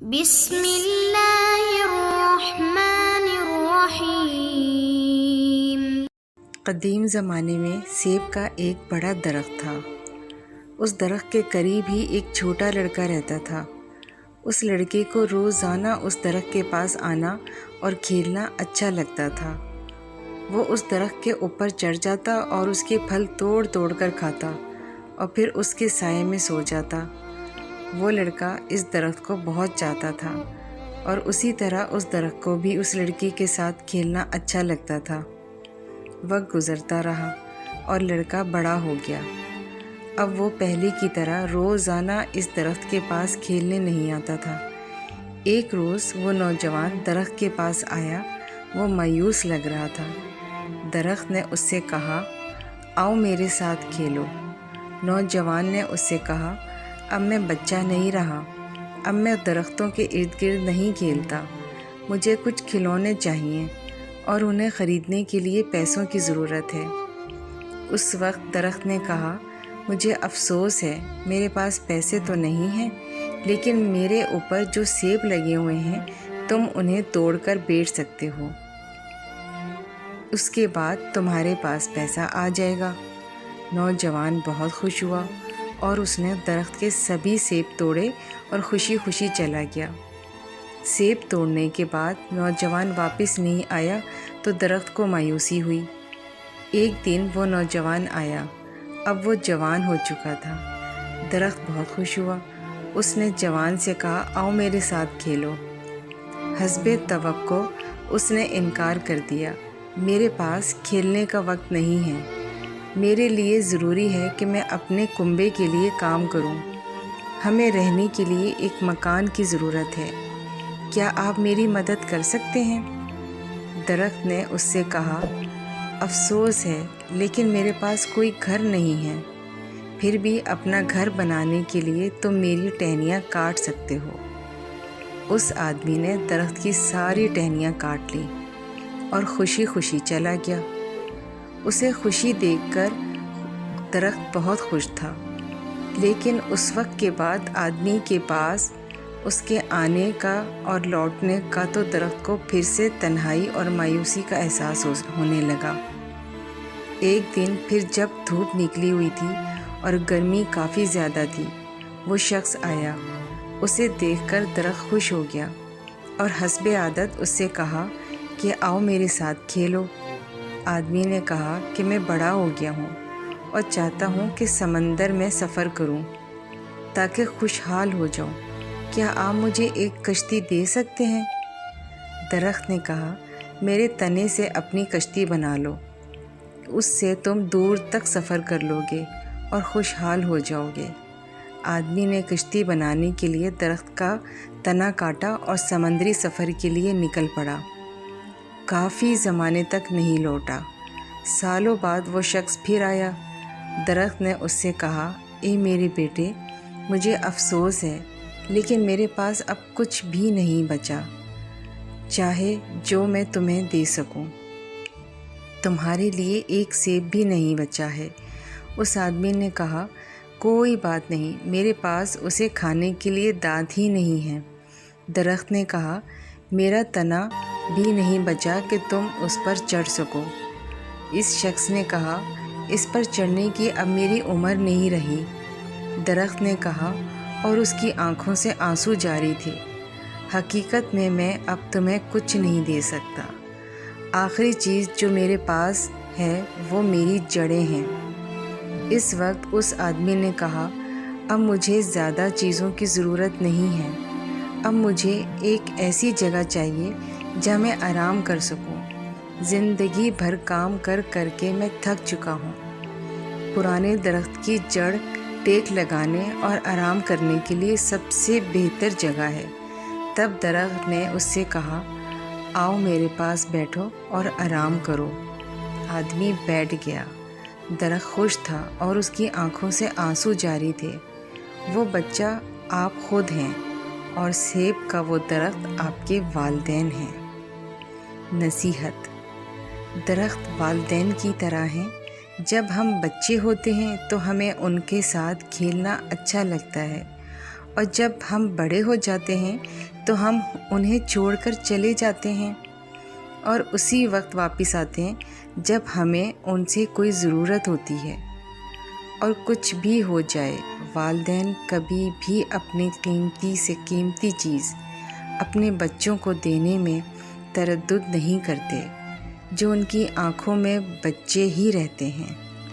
بسم اللہ الرحمن الرحیم۔ قدیم زمانے میں سیب کا ایک بڑا درخت تھا۔ اس درخت کے قریب ہی ایک چھوٹا لڑکا رہتا تھا۔ اس لڑکے کو روزانہ اس درخت کے پاس آنا اور کھیلنا اچھا لگتا تھا۔ وہ اس درخت کے اوپر چڑھ جاتا اور اس کے پھل توڑ توڑ کر کھاتا اور پھر اس کے سائے میں سو جاتا۔ وہ لڑکا اس درخت کو بہت چاہتا تھا اور اسی طرح اس درخت کو بھی اس لڑکی کے ساتھ کھیلنا اچھا لگتا تھا۔ وقت گزرتا رہا اور لڑکا بڑا ہو گیا۔ اب وہ پہلے کی طرح روزانہ اس درخت کے پاس کھیلنے نہیں آتا تھا۔ ایک روز وہ نوجوان درخت کے پاس آیا۔ وہ مایوس لگ رہا تھا۔ درخت نے اس سے کہا، آؤ میرے ساتھ کھیلو۔ نوجوان نے اس سے کہا، اب میں بچہ نہیں رہا، اب میں درختوں کے ارد گرد نہیں کھیلتا، مجھے کچھ کھلونے چاہیے اور انہیں خریدنے کے لیے پیسوں کی ضرورت ہے۔ اس وقت درخت نے کہا، مجھے افسوس ہے، میرے پاس پیسے تو نہیں ہیں، لیکن میرے اوپر جو سیب لگے ہوئے ہیں تم انہیں توڑ کر بیچ سکتے ہو، اس کے بعد تمہارے پاس پیسہ آ جائے گا۔ نوجوان بہت خوش ہوا اور اس نے درخت کے سبھی سیب توڑے اور خوشی خوشی چلا گیا۔ سیب توڑنے کے بعد نوجوان واپس نہیں آیا تو درخت کو مایوسی ہوئی۔ ایک دن وہ نوجوان آیا۔ اب وہ جوان ہو چکا تھا۔ درخت بہت خوش ہوا۔ اس نے جوان سے کہا، آؤ میرے ساتھ کھیلو۔ حسب توقع اس نے انکار کر دیا، میرے پاس کھیلنے کا وقت نہیں ہے، میرے لیے ضروری ہے کہ میں اپنے کنبے کے لیے کام کروں، ہمیں رہنے کے لیے ایک مکان کی ضرورت ہے، کیا آپ میری مدد کر سکتے ہیں؟ درخت نے اس سے کہا، افسوس ہے لیکن میرے پاس کوئی گھر نہیں ہے، پھر بھی اپنا گھر بنانے کے لیے تم میری ٹہنیاں کاٹ سکتے ہو۔ اس آدمی نے درخت کی ساری ٹہنیاں کاٹ لی اور خوشی خوشی چلا گیا۔ اسے خوشی دیکھ کر درخت بہت خوش تھا، لیکن اس وقت کے بعد آدمی کے پاس اس کے آنے کا اور لوٹنے کا تو درخت کو پھر سے تنہائی اور مایوسی کا احساس ہونے لگا۔ ایک دن پھر جب دھوپ نکلی ہوئی تھی اور گرمی کافی زیادہ تھی، وہ شخص آیا۔ اسے دیکھ کر درخت خوش ہو گیا اور حسب عادت اس سے کہا کہ آؤ میرے ساتھ کھیلو۔ آدمی نے کہا کہ میں بڑا ہو گیا ہوں اور چاہتا ہوں کہ سمندر میں سفر کروں تاکہ خوشحال ہو جاؤں، کیا آپ مجھے ایک کشتی دے سکتے ہیں؟ درخت نے کہا، میرے تنے سے اپنی کشتی بنا لو، اس سے تم دور تک سفر کر لو گے اور خوشحال ہو جاؤ گے۔ آدمی نے کشتی بنانے کے لیے درخت کا تنا کاٹا اور سمندری سفر کے لیے نکل پڑا۔ کافی زمانے تک نہیں لوٹا۔ سالوں بعد وہ شخص پھر آیا۔ درخت نے اس سے کہا، اے میرے بیٹے، مجھے افسوس ہے لیکن میرے پاس اب کچھ بھی نہیں بچا، چاہے جو میں تمہیں دے سکوں، تمہارے لیے ایک سیب بھی نہیں بچا ہے۔ اس آدمی نے کہا، کوئی بات نہیں، میرے پاس اسے کھانے کے لیے دانت ہی نہیں ہے۔ درخت نے کہا، میرا تنا بھی نہیں بچا کہ تم اس پر چڑھ سکو۔ اس شخص نے کہا، اس پر چڑھنے کی اب میری عمر نہیں رہی۔ درخت نے کہا، اور اس کی آنکھوں سے آنسو جاری تھے، حقیقت میں اب تمہیں کچھ نہیں دے سکتا، آخری چیز جو میرے پاس ہے وہ میری جڑیں ہیں۔ اس وقت اس آدمی نے کہا، اب مجھے زیادہ چیزوں کی ضرورت نہیں ہے، اب مجھے ایک ایسی جگہ چاہیے جہاں میں آرام کر سکوں، زندگی بھر کام کر کر کے میں تھک چکا ہوں، پرانے درخت کی جڑ ٹیک لگانے اور آرام کرنے کے لیے سب سے بہتر جگہ ہے۔ تب درخت نے اس سے کہا، آؤ میرے پاس بیٹھو اور آرام کرو۔ آدمی بیٹھ گیا۔ درخت خوش تھا اور اس کی آنکھوں سے آنسو جاری تھے۔ وہ بچہ آپ خود ہیں اور سیب کا وہ درخت آپ کے والدین ہیں۔ نصیحت: درخت والدین کی طرح ہیں۔ جب ہم بچے ہوتے ہیں تو ہمیں ان کے ساتھ کھیلنا اچھا لگتا ہے اور جب ہم بڑے ہو جاتے ہیں تو ہم انہیں چھوڑ کر چلے جاتے ہیں اور اسی وقت واپس آتے ہیں جب ہمیں ان سے کوئی ضرورت ہوتی ہے۔ اور کچھ بھی ہو جائے، والدین کبھی بھی اپنی قیمتی سے قیمتی چیز اپنے بچوں کو دینے میں تردد نہیں کرتے، جو ان کی آنکھوں میں بچے ہی رہتے ہیں۔